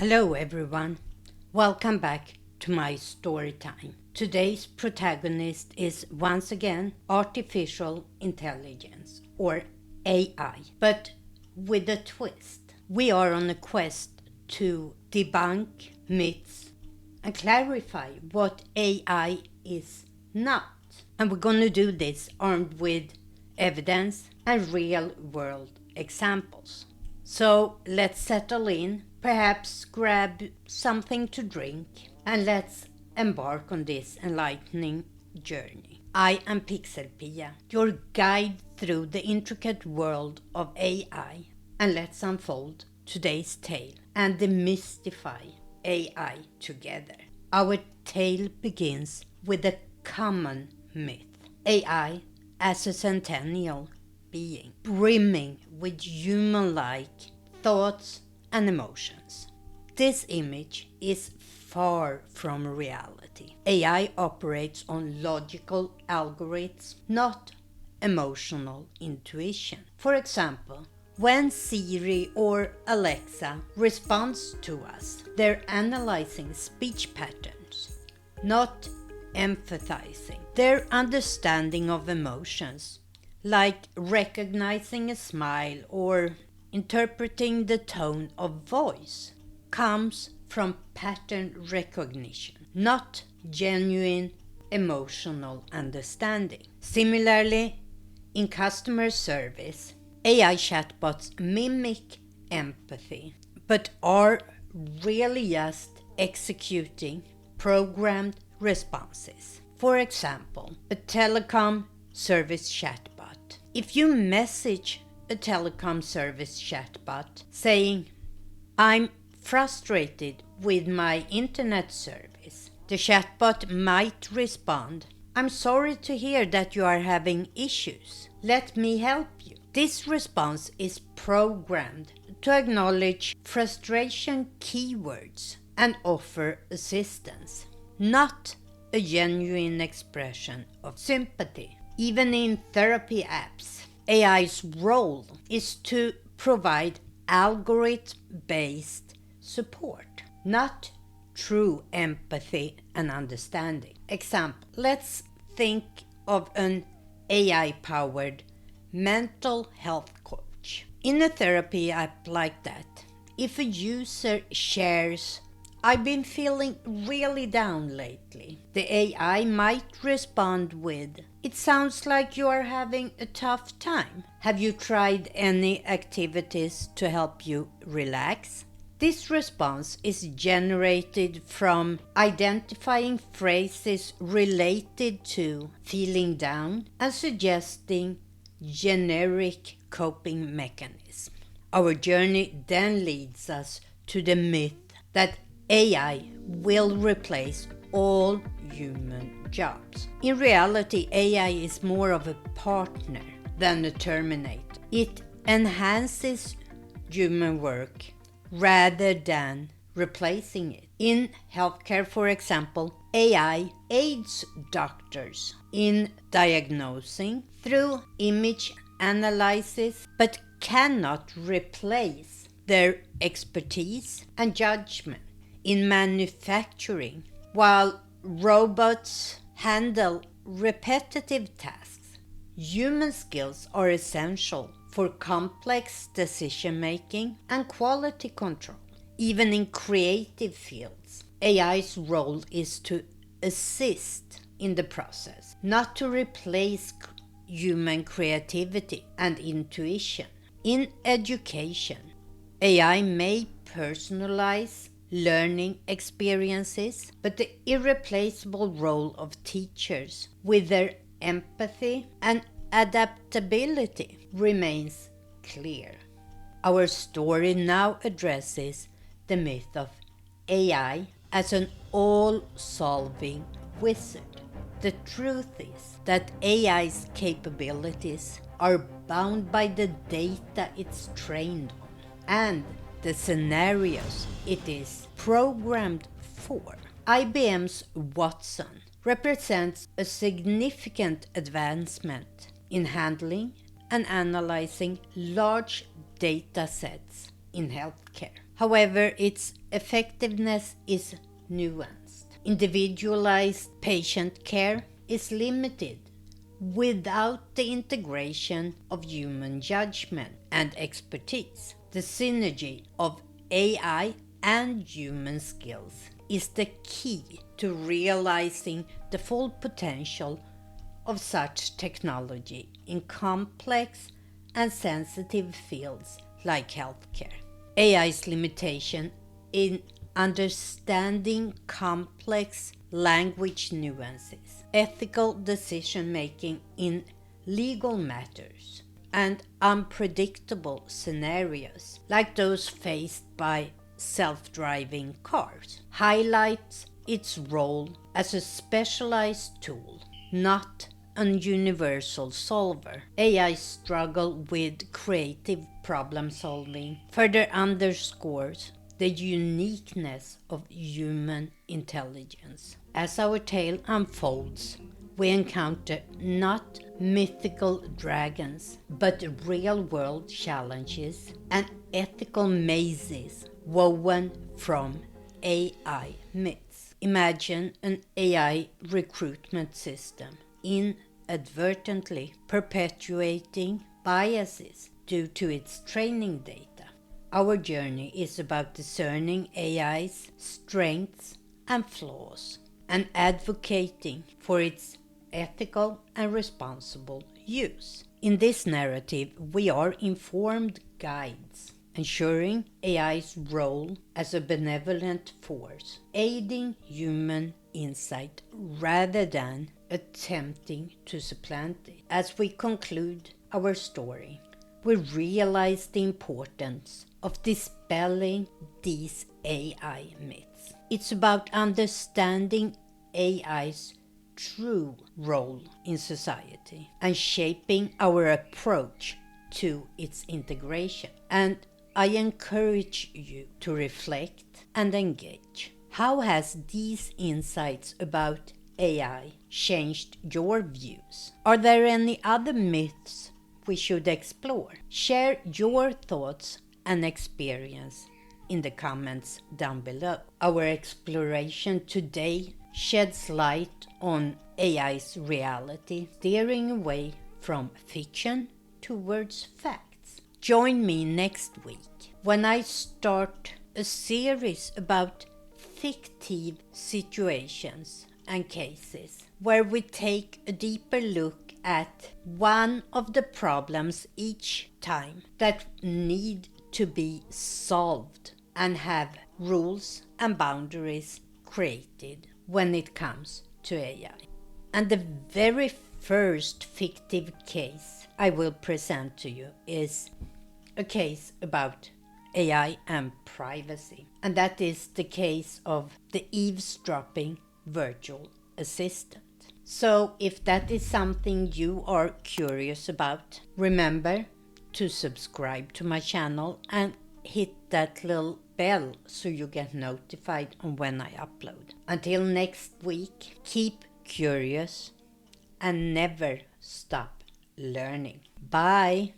Hello everyone, welcome back to my story time. Today's protagonist is once again artificial intelligence or AI, but with a twist. We are on a quest to debunk myths and clarify what AI is not. And we're going to do this armed with evidence and real world examples. So let's settle in, perhaps grab something to drink, and let's embark on this enlightening journey. I am PixelPia, your guide through the intricate world of AI, and let's unfold today's tale and demystify AI together. Our tale begins with a common myth. AI as a centennial being, brimming with human-like thoughts and emotions. This image is far from reality. AI operates on logical algorithms, not emotional intuition. For example, when Siri or Alexa responds to us, they're analyzing speech patterns, not empathizing. Their understanding of emotions, like recognizing a smile or interpreting the tone of voice, comes from pattern recognition, not genuine emotional understanding. Similarly, in customer service, AI chatbots mimic empathy, but are really just executing programmed responses. For example, a telecom service chatbot. If you message a telecom service chatbot saying, "I'm frustrated with my internet service," the chatbot might respond, "I'm sorry to hear that you are having issues. Let me help you." This response is programmed to acknowledge frustration keywords and offer assistance, not a genuine expression of sympathy. Even in therapy apps, AI's role is to provide algorithm-based support, not true empathy and understanding. Example, let's think of an AI-powered mental health coach. In a therapy app like that, if a user shares, "I've been feeling really down lately," the AI might respond with, "It sounds like you are having a tough time. Have you tried any activities to help you relax?" This response is generated from identifying phrases related to feeling down and suggesting generic coping mechanisms. Our journey then leads us to the myth that AI will replace all human jobs. In reality, AI is more of a partner than a terminator. It enhances human work rather than replacing it. In healthcare, for example, AI aids doctors in diagnosing through image analysis, but cannot replace their expertise and judgment. In manufacturing, while robots handle repetitive tasks, human skills are essential for complex decision-making and quality control. Even in creative fields, AI's role is to assist in the process, not to replace human creativity and intuition. In education, AI may personalize learning experiences, but the irreplaceable role of teachers with their empathy and adaptability remains clear. Our story now addresses the myth of AI as an all-solving wizard. The truth is that AI's capabilities are bound by the data it's trained on and the scenarios it is programmed for. IBM's Watson represents a significant advancement in handling and analyzing large data sets in healthcare. However, its effectiveness is nuanced. Individualized patient care is limited without the integration of human judgment and expertise. The synergy of AI and human skills is the key to realizing the full potential of such technology in complex and sensitive fields like healthcare. AI's limitation in understanding complex language nuances, ethical decision-making in legal matters, and unpredictable scenarios like those faced by self-driving cars highlights its role as a specialized tool, not a universal solver. AI's struggle with creative problem solving further underscores the uniqueness of human intelligence. As our tale unfolds, we encounter not mythical dragons, but real-world challenges and ethical mazes woven from AI myths. Imagine an AI recruitment system inadvertently perpetuating biases due to its training data. Our journey is about discerning AI's strengths and flaws and advocating for its ethical and responsible use. In this narrative, we are informed guides, ensuring AI's role as a benevolent force, aiding human insight rather than attempting to supplant it. As we conclude our story, we realize the importance of dispelling these AI myths. It's about understanding AI's true role in society and shaping our approach to its integration. And I encourage you to reflect and engage. How has these insights about AI changed your views? Are there any other myths we should explore? Share your thoughts and experience in the comments down below. Our exploration today sheds light on AI's reality, steering away from fiction towards facts. Join me next week when I start a series about fictive situations and cases where we take a deeper look at one of the problems each time that need to be solved and have rules and boundaries created when it comes to AI. And the very first fictive case I will present to you is a case about AI and privacy. And that is the case of the eavesdropping virtual assistant. So if that is something you are curious about, remember to subscribe to my channel and hit that little bell so you get notified on when I upload. Until next week, keep curious and never stop learning. Bye!